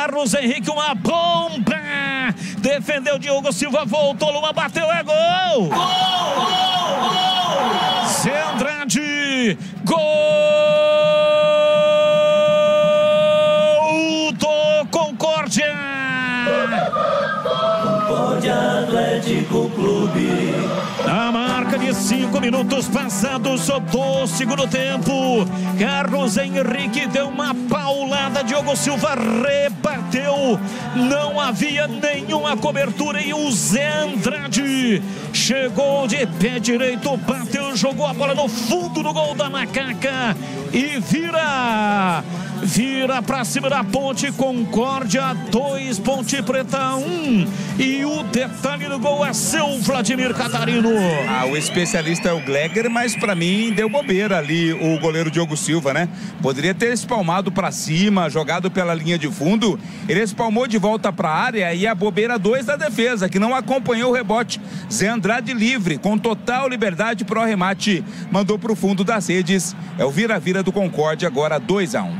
Carlos Henrique, uma bomba. Defendeu Diogo Silva, voltou, Luma bateu, é gol! Zé Andrade, gol do Concórdia! Concórdia Atlético Clube. A marca de 5 minutos passados do segundo tempo, Carlos Henrique deu uma paulada, Diogo Silva rebateu, não havia nenhuma cobertura e o Zé Andrade chegou de pé direito, bateu, jogou a bola no fundo do gol da Macaca e vira pra cima da Ponte. Concórdia 2, Ponte Preta 1. E o detalhe do gol é seu Vladimir Catarino. O especialista é o Gleger, mas pra mim deu bobeira ali o goleiro Diogo Silva, né? Poderia ter espalmado pra cima, jogado pela linha de fundo. Ele espalmou de volta pra área e a bobeira 2 da defesa, que não acompanhou o rebote. Zé Andrade livre, com total liberdade pro arremate, mandou pro fundo das redes. É o vira-vira do Concórdia, agora 2-1.